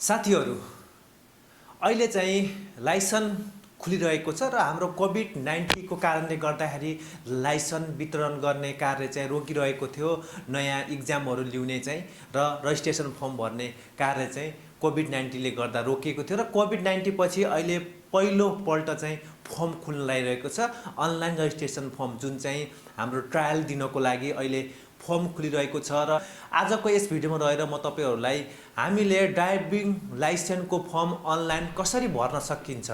साथीहरु अहिले चाहिँ लाइसन खुलिरहेको छ र हाम्रो कोभिड-19 को कारणले गर्दाखेरि लाइसन वितरण गर्ने कार्य चाहिँ रोकिरहेको थियो। नयाँ एक्जामहरु ल्याउने चाहिँ र रजिस्ट्रेसन फर्म भर्ने कार्य चाहिँ कोभिड-19 ले गर्दा रोकिएको थियो र कोभिड-19 पछि अहिले पहिलो पल्ट चाहिँ फर्म खुल्न लागिरहेको छ। अनलाइन रजिस्ट्रेसन फर्म जुन चाहिँ हाम्रो ट्रायल दिनको लागि अहिले फर्म खुलिरहेको छ र आजको यस भिडियोमा रहेर म तपाईहरुलाई हामीले ड्राइभिङ लाइसेन्सको फर्म अनलाइन कसरी भर्न सकिन्छ,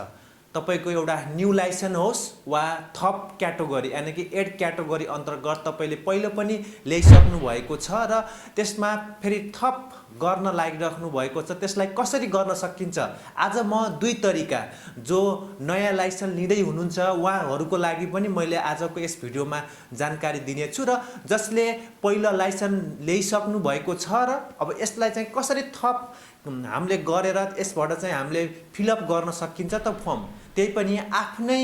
तपाईको एउटा न्यू लाइसेन्स होस् वा थप क्याटेगोरी यानी कि 8 क्याटेगोरी अन्तर्गत तपाईले पहिलो पनि ल्याइसक्नु भएको छ र त्यसमा फेरि थप गर्न लागिराख्नु भएको छ, त्यसलाई कसरी गर्न सकिन्छ आज म दुई तरिका जो नयाँ लाइसेन्स लिँदै हुनुहुन्छ उहाँहरुको लागि पनि मैले आजको यस भिडियोमा जानकारी दिने छु र जसले पहिलो लाइसेन्स ल्याइसक्नु भएको छ र अब यसलाई चाहिँ कसरी थप हामीले गरेर यसबाट चाहिँ हामीले फिलअप गर्न सकिन्छ त फर्म, त्यही पनि आफ्नै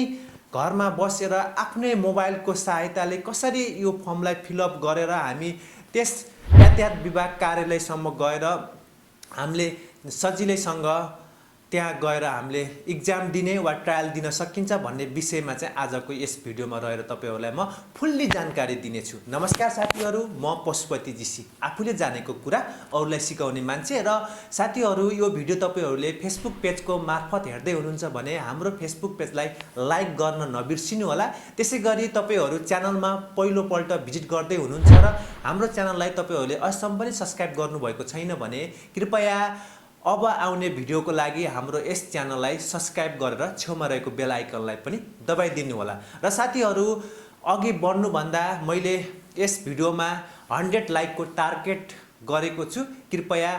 घरमा बसेर आफ्नै मोबाइलको सहायताले कसरी यो फर्मलाई फिलअप गरेर हामी त्यस यातायात विभाग कार्यालयसम्म गएर हामीले सजिलैसँग त्यहाँ गएर हामीले एक्जाम दिने वा ट्रायल दिन सकिन्छ भन्ने विषयमा चाहिँ आजको यस भिडियोमा रहेर तपाईहरुलाई म फुल्ली जानकारी दिनेछु। नमस्कार साथीहरु, म पशुपति जी सी, आफूले जानेको कुरा अरूलाई सिकाउने मान्छे। र साथीहरु यो भिडियो तपाईहरुले फेसबुक पेजको मार्फत हेर्दै हुनुहुन्छ भने हाम्रो फेसबुक पेजलाई लाइक गर्न नबिर्सिनु होला। त्यसैगरी तपाईहरु च्यानलमा पहिलो पल्ट भिजिट गर्दै हुनुहुन्छ र हाम्रो च्यानललाई तपाईहरुले अझसम्म पनि सब्स्क्राइब गर्नुभएको छैन भने कृपया अब आउने भिडियोको लागि हाम्रो यस च्यानललाई सब्स्क्राइब गरेर छेउमा रहेको बेल आइकनलाई पनि दबाइदिनु होला। र साथीहरु अघि बढ्नु भन्दा मैले यस भिडियोमा 100 लाइकको टार्गेट गरेको छु, कृपया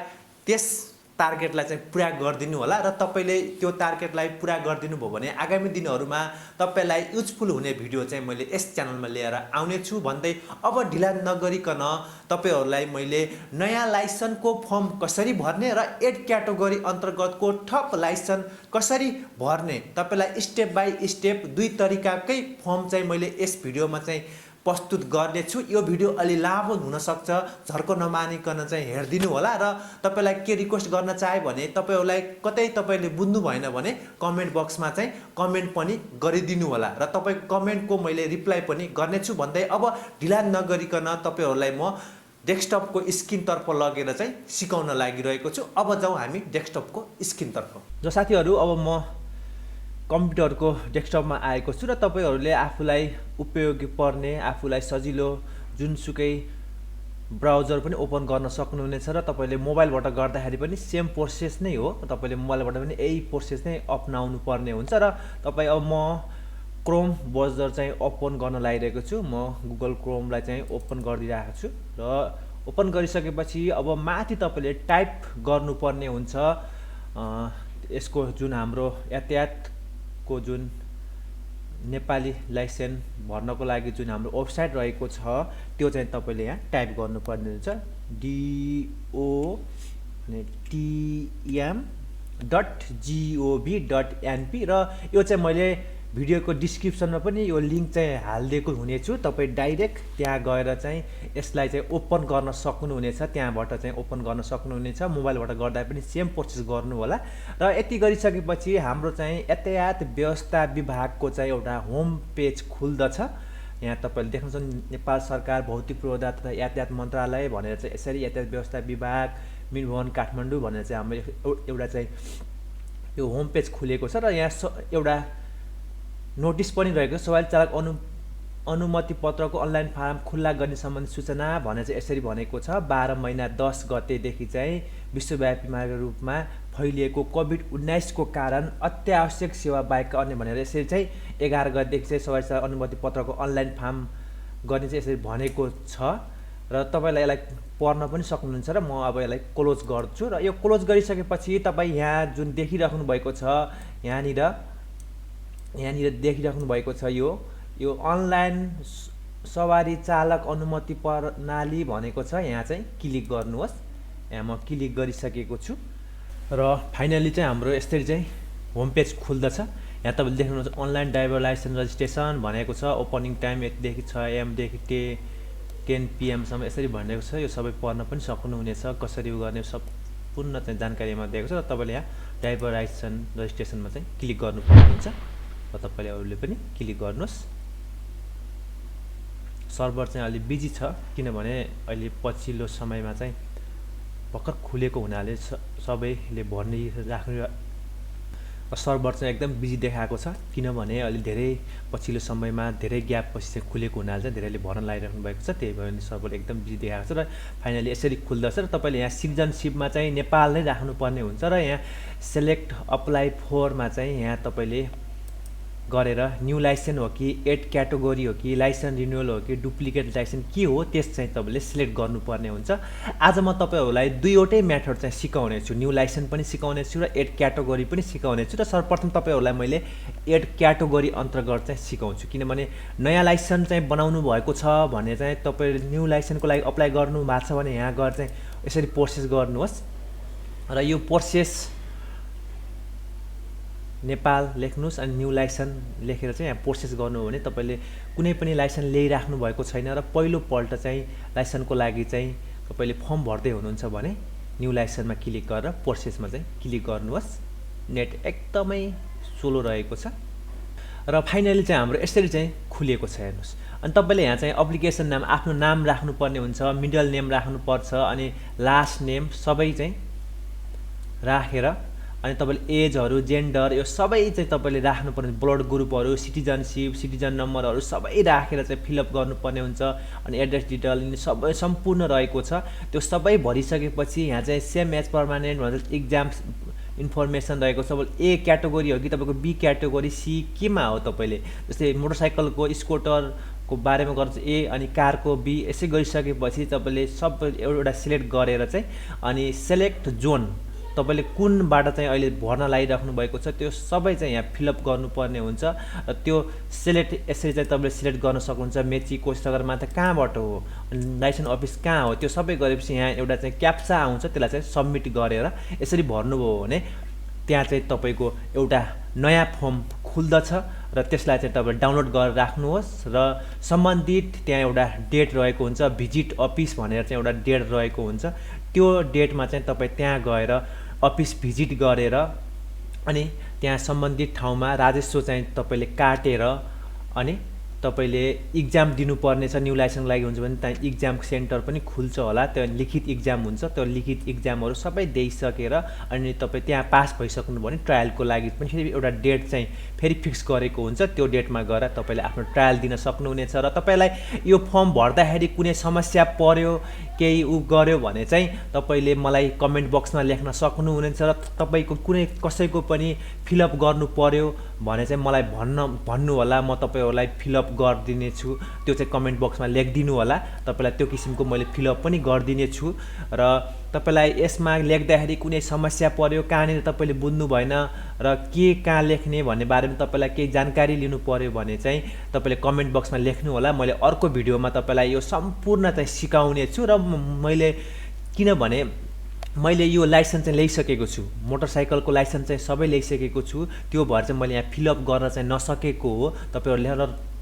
त्यस टार्गेटलाई चाहिँ पूरा गरिदिनु होला र तपाईले त्यो टार्गेटलाई पूरा गरिदिनु भयो भने आगामी दिनहरुमा तपाईलाई युजफुल हुने भिडियो चाहिँ मैले यस च्यानलमा लिएर आउने छु भन्दै अब ढिला नगरिकन तपाईहरुलाई मैले नयाँ लाइसेन्सको फर्म कसरी भर्ने र 8 क्याटेगोरी अन्तर्गतको थप लाइसेन्स कसरी भर्ने तपाईलाई स्टेप बाइ स्टेप दुई तरिकाकै फर्म चाहिँ मैले यस भिडियोमा चाहिँ प्रस्तुत गर्ने छु। यो भिडियो अलि लामो हुन सक्छ, झर्को नमानिकन चाहिँ हेर्दिनु होला र तपाईलाई के रिक्वेस्ट गर्न चाहे भने तपाईहरुलाई कतै तपाईले बुझ्नु भएन भने कमेन्ट बक्समा चाहिँ कमेन्ट पनि गरिदिनु होला र तपाईको कमेन्टको मैले रिप्लाई पनि गर्ने छु भन्दै अब ढिला नगरिकन तपाईहरुलाई म डेस्कटपको स्क्रिन तर्फ लगेर चाहिँ सिकाउन लागिरहेको छु। अब जाउँ हामी डेस्कटपको स्क्रिन तर्फ। जो साथीहरु अब म कम्प्युटरको डेस्कटपमा आएको छु र तपाईहरुले आफुलाई उपयोगी पर्ने आफुलाई सजिलो जुनसुकै ब्राउजर पनि ओपन गर्न सक्नुहुनेछ र तपाईले मोबाइलबाट गर्दाखेरि पनि सेम प्रोसेस नै हो। तपाईले मोबाइलबाट पनि यही प्रोसेस नै अपनाउनु पर्ने हुन्छ र तपाई अब म क्रोम ब्राउजर चाहिँ ओपन गर्न लागिरहेको छु। म गुगल क्रोमलाई चाहिँ ओपन गरिरहेको छु र ओपन गरिसकेपछि अब माथि तपाईले टाइप गर्नुपर्ने हुन्छ यसको जुन हाम्रो यातायात को जुन नेपाली लाइसेन्स भर्नको लागि जुन हाम्रो वेबसाइट रहेको छ त्यो चाहिँ तपाईले यहाँ टाइप गर्नुपर्ने हुन्छ DOTM.gov.np र यो चाहिँ मैले भिडियोको डिस्क्रिप्सनमा पनि यो लिंक चाहिँ हाल्दिएको हुनेछु। तपाई डाइरेक्ट त्यहाँ गएर चाहिँ यसलाई चाहिँ ओपन गर्न सक्नुहुनेछ, त्यहाँबाट चाहिँ ओपन गर्न सक्नुहुनेछ। मोबाइलबाट गर्दा पनि सेम प्रोसेस गर्नु होला र यति गरिसकेपछि हाम्रो चाहिँ यातायात व्यवस्था विभागको चाहिँ एउटा होम पेज खुल्दछ। यहाँ तपाईले देख्नुहुन्छ नेपाल सरकार भौतिक पूर्वाधार तथा यातायात मन्त्रालय भनेर चाहिँ यसरी यातायात व्यवस्था विभाग मिनभवन काठमाडौँ भनेर चाहिँ हाम्रो एउटा चाहिँ यो होम पेज खुलेको छ र यहाँ एउटा नोटिस पनि रहेको छ। सवारी चालक अनुमति पत्रको अनलाइन फारम खुल्ला गर्ने सम्बन्धी सूचना भनेर चाहिँ यसरी भनेको छ। 12 महिना 10 गतेदेखि चाहिँ विश्वव्यापी मार्ग रूपमा फैलिएको कोभिड-19 को कारण अत्यावश्यक सेवा बाहेक अन्य भनेर यसरी चाहिँ 11 गतेदेखि चाहिँ सवारी चालक अनुमति पत्रको अनलाइन फारम गर्ने चाहिँ यसरी भनेको छ र तपाईलाई यसलाई पढ्न पनि सक्नुहुन्छ र म अब यसलाई क्लोज गर्छु। र यो क्लोज गरिसकेपछि तपाई यहाँ जुन देखिराख्नु भएको छ यहाँनिर देखिराख्नु भएको छ यो अनलाइन सवारी चालक अनुमति प्रणाली भनेको छ। यहाँ चाहिँ क्लिक गर्नुहोस्। यहाँ म क्लिक गरिसकेको छु र फाइनली चाहिँ हाम्रो यसरी चाहिँ होम पेज खुल्दछ। यहाँ तपाईले देख्नुहुन्छ अनलाइन ड्राइभर लाइसेन्स रजिस्ट्रेसन भनेको छ। ओपनिङ टाइम यतिदेखि 6 AM देखि 10 PM सम्म यसरी भनेको छ। यो सबै पढ्न पनि सक्नुहुनेछ, कसरी गर्ने सब सम्पूर्ण चाहिँ जानकारीमा दिएको छ र तपाईँले यहाँ ड्राइभर लाइसेन्स रजिस्ट्रेसनमा चाहिँ क्लिक गर्नुपर्ने हुन्छ र तपाईँले अरूले पनि क्लिक गर्नुहोस्। सर्भर चाहिँ अलि बिजी छ किनभने अहिले पछिल्लो समयमा चाहिँ भर्खर खुलेको हुनाले सबैले भर्ने राख्नु सर्भर चाहिँ एकदम बिजी देखाएको छ किनभने अलि धेरै पछिल्लो समयमा धेरै ग्याप पछि चाहिँ खुलेको हुनाले चाहिँ धेरैले भर्न लागिराख्नु भएको छ, त्यही भएर सर्भर एकदम बिजी देखाएको छ र फाइनली यसरी खुल्दछ र तपाईँले यहाँ सिटिजनसिपमा चाहिँ नेपाल नै राख्नुपर्ने हुन्छ र यहाँ सेलेक्ट अप्लाई फोरमा चाहिँ यहाँ तपाईँले गरेर न्यू लाइसेन्स हो कि एड क्याटेगोरी हो कि लाइसेन्स रिन्युअल हो कि डुप्लिकेट लाइसेन्स के हो त्यस चाहिँ तपाईँले सिलेक्ट गर्नुपर्ने हुन्छ। आज म तपाईँहरूलाई दुईवटै मेथड चाहिँ सिकाउने छु, न्यू लाइसेन्स पनि सिकाउने छु र एड क्याटेगोरी पनि सिकाउने छु र सर्वप्रथम तपाईँहरूलाई मैले एड क्याटेगोरी अन्तर्गत चाहिँ सिकाउँछु किनभने नयाँ लाइसेन्स चाहिँ बनाउनु भएको छ भने चाहिँ तपाईँले न्यू लाइसेन्सको लागि अप्लाई गर्नु भएको छ भने यहाँ गएर चाहिँ यसरी प्रोसेस गर्नुहोस् र यो प्रोसेस नेपाल लेख्नुहोस् अनि न्यू लाइसेन्स लेखेर चाहिँ यहाँ प्रोसेस गर्नु हो भने तपाईँले कुनै पनि लाइसेन्स ल्याइराख्नु भएको छैन र पहिलोपल्ट चाहिँ लाइसेन्सको लागि चाहिँ तपाईँले फर्म भर्दै हुनुहुन्छ भने न्यू लाइसेन्समा क्लिक गरेर प्रोसेसमा चाहिँ क्लिक गर्नुहोस्। नेट एकदमै स्लो रहेको छ र फाइनली चाहिँ हाम्रो यसरी चाहिँ खुलेको छ हेर्नुहोस्। अनि तपाईँले यहाँ चाहिँ एप्लिकेसन नाम आफ्नो नाम राख्नुपर्ने हुन्छ, मिडल नेम राख्नुपर्छ अनि लास्ट नेम सबै चाहिँ राखेर अनि तपाईँले एजहरू जेन्डर यो सबै चाहिँ तपाईँले राख्नुपर्ने, ब्लड ग्रुपहरू सिटिजनसिप सिटिजन नम्बरहरू सबै राखेर चाहिँ फिलअप गर्नुपर्ने हुन्छ अनि एड्रेस डिटेल सबै सम्पूर्ण रहेको छ। त्यो सबै भरिसकेपछि यहाँ चाहिँ सेम एज पर्मानेन्ट भनेर इक्जाम इन्फर्मेसन रहेको छ। ए क्याटेगोरी हो कि तपाईँको बी क्याटेगोरी सी केमा हो तपाईँले, जस्तै मोटरसाइकलको स्कुटरको बारेमा गर्छ ए अनि कारको बी, यसै गरिसकेपछि तपाईँले सब एउटा सिलेक्ट गरेर चाहिँ अनि सेलेक्ट जोन तपाईँले कुनबाट चाहिँ अहिले भर्न लागिराख्नु भएको छ त्यो सबै चाहिँ यहाँ फिलअप गर्नुपर्ने हुन्छ र त्यो सिलेक्ट यसरी चाहिँ तपाईँले सिलेक्ट गर्न सक्नुहुन्छ। मेची कोषसगरमाथा कहाँबाट हो अनि लाइसेन्स अफिस कहाँ हो त्यो सबै गरेपछि यहाँ एउटा चाहिँ क्याप्चा आउँछ, त्यसलाई चाहिँ सबमिट गरेर यसरी भर्नुभयो भने त्यहाँ चाहिँ तपाईँको एउटा नयाँ फर्म खुल्दछ र त्यसलाई चाहिँ तपाईँले डाउनलोड गरेर राख्नुहोस् र सम्बन्धित त्यहाँ एउटा डेट रहेको हुन्छ, भिजिट अफिस भनेर चाहिँ एउटा डेट रहेको हुन्छ। त्यो डेटमा चाहिँ तपाईँ त्यहाँ गएर अफिस भिजिट गरेर अनि त्यहाँ सम्बन्धित ठाउँमा राजस्व चाहिँ तपाईँले काटेर अनि तपाईँले इक्जाम दिनुपर्ने छ। न्यू लाइसेन्सको लागि हुन्छ भने त्यहाँ इक्जाम सेन्टर पनि खुल्छ होला, त्यो लिखित इक्जाम हुन्छ, त्यो लिखित इक्जामहरू सबै दिइसकेर अनि तपाईँ त्यहाँ पास भइसक्नु भने ट्रायलको लागि पनि फेरि एउटा डेट चाहिँ फेरि फिक्स गरेको हुन्छ, त्यो डेटमा गएर तपाईँले आफ्नो ट्रायल दिन सक्नुहुनेछ। र तपाईँलाई यो फर्म भर्दाखेरि कुनै समस्या पर्यो केही गर्यो भने चाहिँ तपाईँले मलाई कमेन्ट बक्समा लेख्न सक्नुहुनेछ र तपाईँको कुनै कसैको पनि फिलअप गर्नु पर्यो भने चाहिँ मलाई भन्नु होला, म तपाईँहरूलाई फिलअप गरिदिनेछु। त्यो चाहिँ कमेन्ट बक्समा लेखिदिनु होला, तपाईँलाई त्यो किसिमको मैले फिलअप पनि गरिदिनेछु। र तपाईँलाई यसमा लेख्दाखेरि कुनै समस्या पर्यो कहाँनिर तपाईँले बुझ्नु भएन र के कहाँ लेख्ने भन्ने बारेमा तपाईँलाई केही जानकारी लिनु पर्यो भने चाहिँ तपाईँले कमेन्ट बक्समा लेख्नु होला। मैले अर्को भिडियोमा तपाईँलाई यो सम्पूर्ण चाहिँ सिकाउने छु र मैले किनभने मैले यो लाइसेन्स चाहिँ ल्याइसकेको छु, मोटरसाइकलको लाइसेन्स चाहिँ सबै ल्याइसकेको छु, त्यो भएर चाहिँ मैले यहाँ फिलअप गर्न चाहिँ नसकेको हो।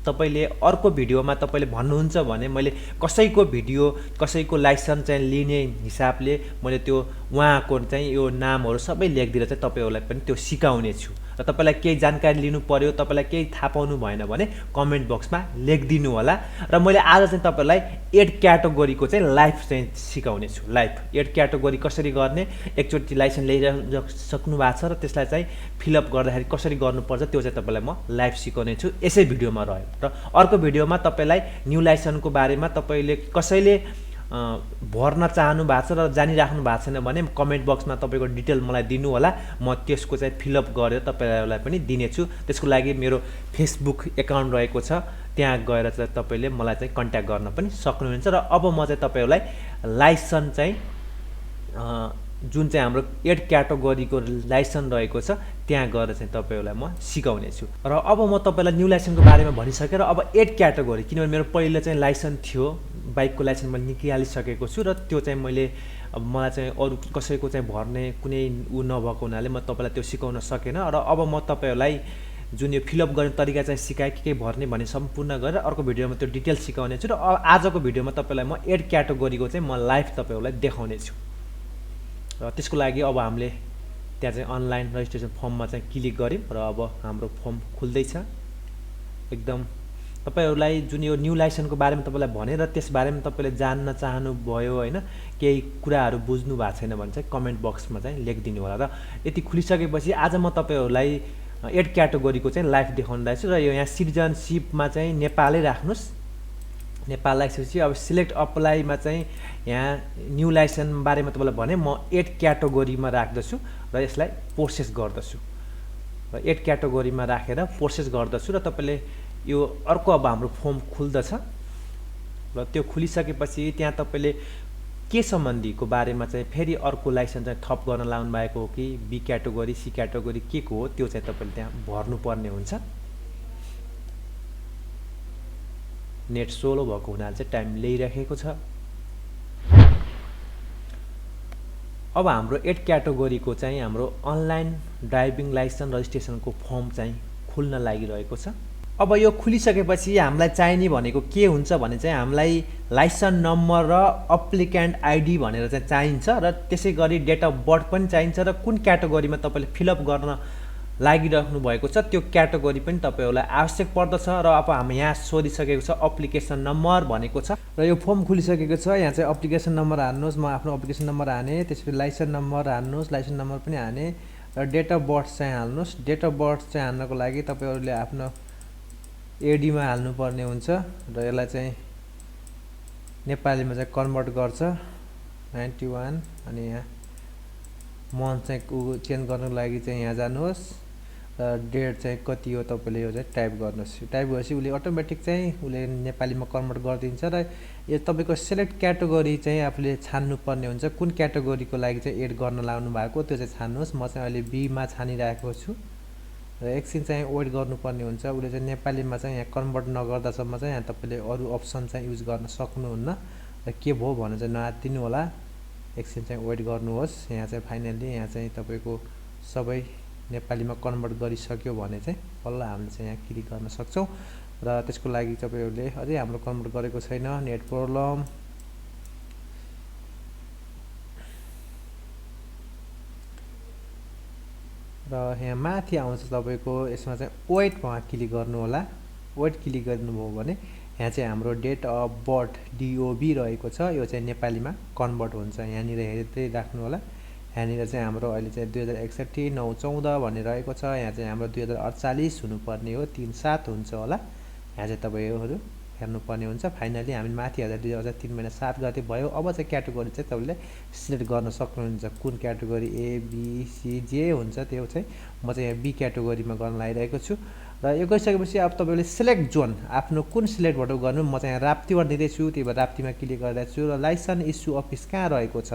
तपाईँले अर्को भिडियोमा तपाईँले भन्नुहुन्छ भने मैले कसैको भिडियो कसैको लाइसेन्स चाहिँ लिने हिसाबले मैले त्यो उहाँको चाहिँ यो नामहरू सबै लेखिदिएर चाहिँ तपाईँहरूलाई पनि त्यो सिकाउने छु। र तपाईँलाई केही जानकारी लिनु पर्यो, तपाईँलाई केही थाहा पाउनु भएन भने कमेन्ट बक्समा लेखिदिनु होला। र मैले आज चाहिँ तपाईँलाई एड क्याटेगोरीको चाहिँ लाइफ चाहिँ सिकाउने छु। लाइफ एड क्याटेगोरी कसरी गर्ने, एकचोटि लाइसेन्स ल्याइसक्नु भएको छ र त्यसलाई चाहिँ फिलअप गर्दाखेरि कसरी गर्नुपर्छ त्यो चाहिँ तपाईँलाई म लाइभ सिकाउने छु यसै भिडियोमा रह्यो। र अर्को भिडियोमा तपाईँलाई न्यू लाइसेन्सको बारेमा तपाईँले कसैले भर्न चाहनु भएको छ र जानिराख्नु भएको छैन भने कमेन्ट बक्समा तपाईँको डिटेल मलाई दिनु होला, म त्यसको चाहिँ फिलअप गरेर तपाईँलाई पनि दिनेछु। त्यसको लागि मेरो फेसबुक एकाउन्ट रहेको छ, त्यहाँ गएर चाहिँ तपाईँले मलाई चाहिँ कन्ट्याक्ट गर्न पनि सक्नुहुन्छ। र अब म चाहिँ तपाईँहरूलाई लाइसेन्स चाहिँ जुन चाहिँ हाम्रो एड क्याटेगोरीको लाइसेन्स रहेको छ त्यहाँ गएर चाहिँ तपाईँहरूलाई म सिकाउने छु। र अब म तपाईँलाई न्यू लाइसेन्सको बारेमा भनिसकेर अब एड क्याटेगोरी, किनभने मेरो पहिला चाहिँ लाइसेन्स थियो, बाइकको लाइसेन्स मैले निकालिसकेको छु र त्यो चाहिँ मैले अब मलाई चाहिँ अरू कसैको चाहिँ भर्ने कुनै नभएको हुनाले म तपाईँलाई त्यो सिकाउन सकेन। र अब म तपाईँहरूलाई जुन यो फिलअप गर्ने तरिका चाहिँ सिकाएँ के भर्ने भन्ने सम्पूर्ण गरेर अर्को भिडियोमा त्यो डिटेल सिकाउने छु। र आजको भिडियोमा तपाईँलाई म एड क्याटेगोरीको चाहिँ म लाइभ तपाईँहरूलाई देखाउने छु। र त्यसको लागि अब हामीले त्यहाँ चाहिँ अनलाइन रजिस्ट्रेसन फर्ममा चाहिँ क्लिक गऱ्यौँ र अब हाम्रो फर्म खुल्दैछ। एकदम तपाईहरुलाई जुन यो न्यू लाइसेन्सको बारेमा तपाईलाई भने र त्यस बारेमा तपाईले जान्न चाहनुभयो हैन, केही कुराहरु बुझ्नु भएको छैन भने चाहिँ कमेन्ट बक्समा चाहिँ लेखिदिनु होला। र यति खुलिसकेपछि आज म तपाईहरुलाई 8 क्याटेगोरीको चाहिँ लाइभ देखाउन लाग्छु र यो यहाँ सिटिजनशिपमा चाहिँ नेपालै राख्नुस्। नेपाल राखेपछि अब सिलेक्ट अप्लाईमा चाहिँ यहाँ न्यू लाइसेन्स बारेमा तपाईलाई भने म 8 क्याटेगोरीमा राख्दछु र यसलाई प्रोसेस गर्दछु। र 8 क्याटेगोरीमा राखेर प्रोसेस गर्दछु र तपाईले यो अर्को अब हाम्रो फर्म खुल्दछ र त्यो खुलिसकेपछि त्यहाँ तपाईले के सम्बन्धीको बारेमा चाहिँ फेरि अर्को लाइसेन्स चाहिँ थप गर्न लाउनु भएको हो कि बी क्याटेगोरी सी क्याटेगोरी के को हो त्यो चाहिँ तपाईले त्यहाँ भर्नु पर्ने हुन्छ। नेट स्लो भएको हुनाले चाहिँ टाइम लिइरहेको छ। अब हाम्रो 8 क्याटेगोरीको चाहिँ हाम्रो अनलाइन ड्राइभिङ लाइसेन्स रजिस्ट्रेसनको फर्म चाहिँ खुल्न लागिरहेको छ। अब यो खुलिसकेपछि हामीलाई चाहिने भनेको के हुन्छ भने चाहिँ हामीलाई लाइसेन्स नम्बर र एप्लिकेन्ट आइडी भनेर चाहिँ चाहिन्छ र त्यसै गरी डेट अफ बर्थ पनि चाहिन्छ र कुन क्याटेगोरीमा तपाईले फिलअप गर्न लागिराख्नु भएको छ त्यो क्याटेगोरी पनि तपाईहरुलाई आवश्यक पर्दछ। र अब हामी यहाँ सोधिसकेको छ एप्लिकेसन नम्बर भनेको छ र यो फर्म खुलिसकेको छ। यहाँ चाहिँ एप्लिकेसन नम्बर हाल्नुस्, म आफ्नो एप्लिकेसन नम्बर हाने, त्यसपछि लाइसेन्स नम्बर हाल्नुस्, लाइसेन्स नम्बर पनि हाने र डेट अफ बर्थ चाहिँ हाल्नुस्। डेट अफ बर्थ चाहिँ हाल्नको लागि तपाईहरुले आफ्नो एडीमा हाल्नु पर्ने हुन्छ र यसलाई चाहिँ नेपालीमा चाहिँ कन्भर्ट गर्छ 91 अनि यहाँ मन्थ चाहिँ चेन्ज गर्नको लागि चाहिँ यहाँ जानुहोस् र डेट चाहिँ कति हो तपाईले यो चाहिँ टाइप गर्नुहोस्। टाइप गरेपछि उले अटोमेटिक चाहिँ उले नेपालीमा कन्भर्ट गरिदिन्छ र यो तपाईको सिलेक्ट क्याटेगोरी चाहिँ आफूले छान्नु पर्ने हुन्छ। कुन क्याटेगोरीको लागि चाहिँ एड गर्न लाउनु भएको त्यो चाहिँ छान्नुहोस्। म चाहिँ अहिले बी मा छानिरहेको छु र एकछिन चाहिँ वेट गर्नुपर्ने हुन्छ। उले चाहिँ नेपालीमा चाहिँ यहाँ कन्भर्ट नगर्दासम्म चाहिँ यहाँ तपाईले अरु अप्सन चाहिँ युज गर्न सक्नुहुन्न र के भयो भने चाहिँ नआत्तिनु होला। एकछिन चाहिँ वेट गर्नुहोस्। यहाँ चाहिँ फाइनली यहाँ चाहिँ तपाईको सबै नेपालीमा कन्भर्ट गरिसक्यो भने चाहिँ बल्ल हामीले चाहिँ यहाँ क्लिक गर्न सक्छौं र त्यसको लागि तपाईहरुले अझै हाम्रो कन्भर्ट गरेको छैन, नेट प्रब्लम र यहाँ माथि आउँछ तपाईको यसमा चाहिँ वेटमा क्लिक गर्नु होला। वेट क्लिक गर्नुभयो भने यहाँ चाहिँ हाम्रो डेट अफ बर्थ डीओबी रहेको छ, यो चाहिँ नेपालीमा कन्भर्ट हुन्छ। यहाँनिर हेर्दै राख्नु होला। यहाँनिर चाहिँ हाम्रो अहिले चाहिँ 2061 914 भन्ने रहेको छ। यहाँ चाहिँ हाम्रो 2048 हुनुपर्ने हो, 37 हुन्छ होला। यहाँ चाहिँ तपाईहरु हेर्नुपर्ने हुन्छ। फाइनली हामी माथि हेर्दा 2003 महिना 7 गते भयो। अब चाहिँ क्याटेगोरी चाहिँ तपाईले सिलेक्ट गर्न सक्नुहुन्छ। कुन क्याटेगोरी ए बी सी जे हुन्छ त्यो चाहिँ म चाहिँ यहाँ बी क्याटेगोरीमा गर्न लागिरहेको छु र यो गरिसकेपछि अब तपाईले सिलेक्ट जोन आफ्नो कुन सिलेक्टबाट गर्नु। म चाहिँ यहाँ राप्तीबाट दिँदैछु, त्यही भएर राप्तीमा क्लिक गरिरहेको छु र लाइसेन्स इस्यु अफिस कहाँ रहेको छ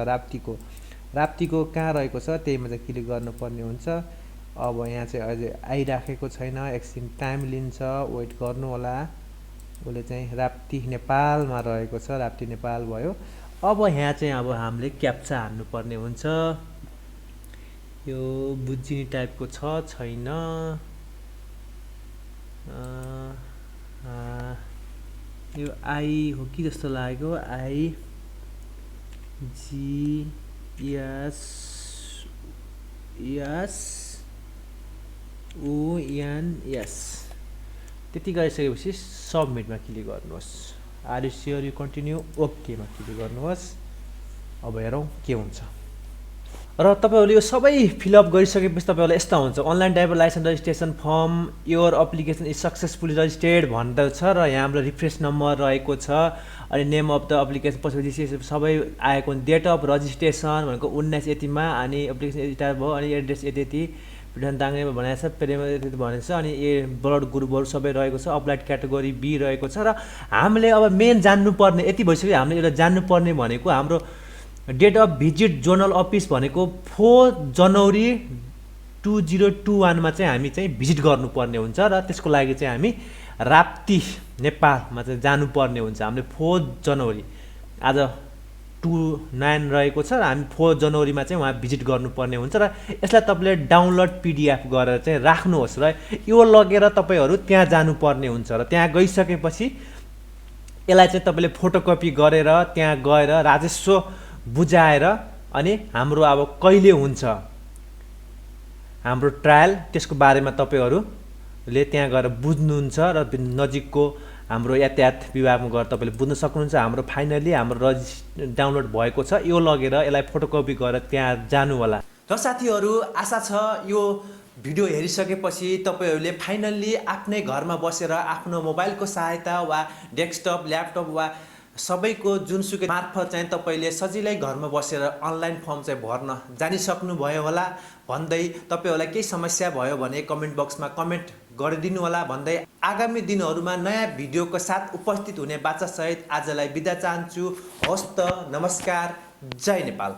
राप्तीको कहाँ रहेको छ त्यहीमा चाहिँ क्लिक गर्नुपर्ने हुन्छ। अब यहाँ चाहिँ अझै आइराखेको छैन, एकछिन टाइम लिन्छ, वेट गर्नु होला। उले चाहिँ राप्ती नेपालमा रहेको छ, राप्ती नेपाल भयो। अब यहाँ चाहिँ अब हामीले क्याप्चा हाल्नु पर्ने हुन्छ। यो बुझिने टाइपको छ छैन, यो आई हो कि जस्तो लागेको, I G S S O N S त्यति गरिसकेपछि सबमिटमा क्लिक गर्नुहोस्। Are you sure you continue, ओकेमा क्लिक गर्नुहोस्। अब हेरौँ के हुन्छ। र तपाईहरुले यो सबै फिलअप गरिसकेपछि तपाईहरुलाई यस्तो हुन्छ, online driver licence registration form your application is successfully registered भन्दछ र यहाँ हाम्रो रिफ्रेस नम्बर रहेको छ अनि नेम अफ द एप्लिकेसन पछिपछि सबै आएको डेट अफ रजिस्ट्रेसन भनेको 19 यतिमा अनि एप्लिकेसन यति टाइप भयो अनि एड्रेस यति पिठन दाङ्गेमा भनेको छ, पेरेमा यति भनेको छ अनि ए ब्लड ग्रुपहरु सबै रहेको छ। अप्लाइड क्याटेगोरी बी रहेको छ र हामीले अब मेन जान्नुपर्ने यति भइसक्यो। हामीले एउटा जान्नुपर्ने भनेको हाम्रो date of visit zonal office भनेको 4 जनवरी 2021 मा चाहिँ हामी चाहिँ भिजिट गर्नुपर्ने हुन्छ र त्यसको लागि चाहिँ हामी राप्ती नेपालमा चाहिँ जानुपर्ने हुन्छ। हामीले 4 जनवरी आज 29 रहेको छ र हामी 4 जनवरीमा चाहिँ वहाँ भिजिट गर्नुपर्ने हुन्छ र यसलाई तपाईले डाउनलोड पीडीएफ गरेर चाहिँ राख्नुहोस् र यो लगेर तपाईहरु त्यहाँ जानुपर्ने हुन्छ र त्यहाँ गइसकेपछि यसलाई चाहिँ तपाईले फोटोकपी गरेर त्यहाँ गएर राजस्व बुझाएर अनि हाम्रो अब कहिले हुन्छ हाम्रो ट्रायल त्यसको बारेमा तपाईहरुले त्यहाँ गएर बुझ्नुहुन्छ र नजिकको हाम्रो यातायात विभागमा गएर तपाईले बुझ्न सक्नुहुन्छ। हाम्रो फाइनली हाम्रो डाउनलोड भएको छ, यो लगेर यसलाई फोटोकपी गरेर त्यहाँ जानु होला। र साथीहरु आशा छ यो भिडियो हेरिसकेपछि तपाईहरुले फाइनल्ली आफ्नै घरमा बसेर आफ्नो मोबाइलको सहायता वा डेस्कटप ल्यापटप वा सबैको जुनसुकै मार्फत चाहिँ तपाईले सजिलै घरमा बसेर अनलाइन फर्म चाहिँ भर्न जानिसक्नु भयो होला भन्दै तपाईहरुलाई केही समस्या भयो भने कमेन्ट बक्समा कमेन्ट गरिदिनु होला भन्दै आगामी दिनहरुमा नयाँ भिडियोको साथ उपस्थित हुने बाचा सहित आजलाई बिदा चाहन्छु। हस्त नमस्कार, जय नेपाल।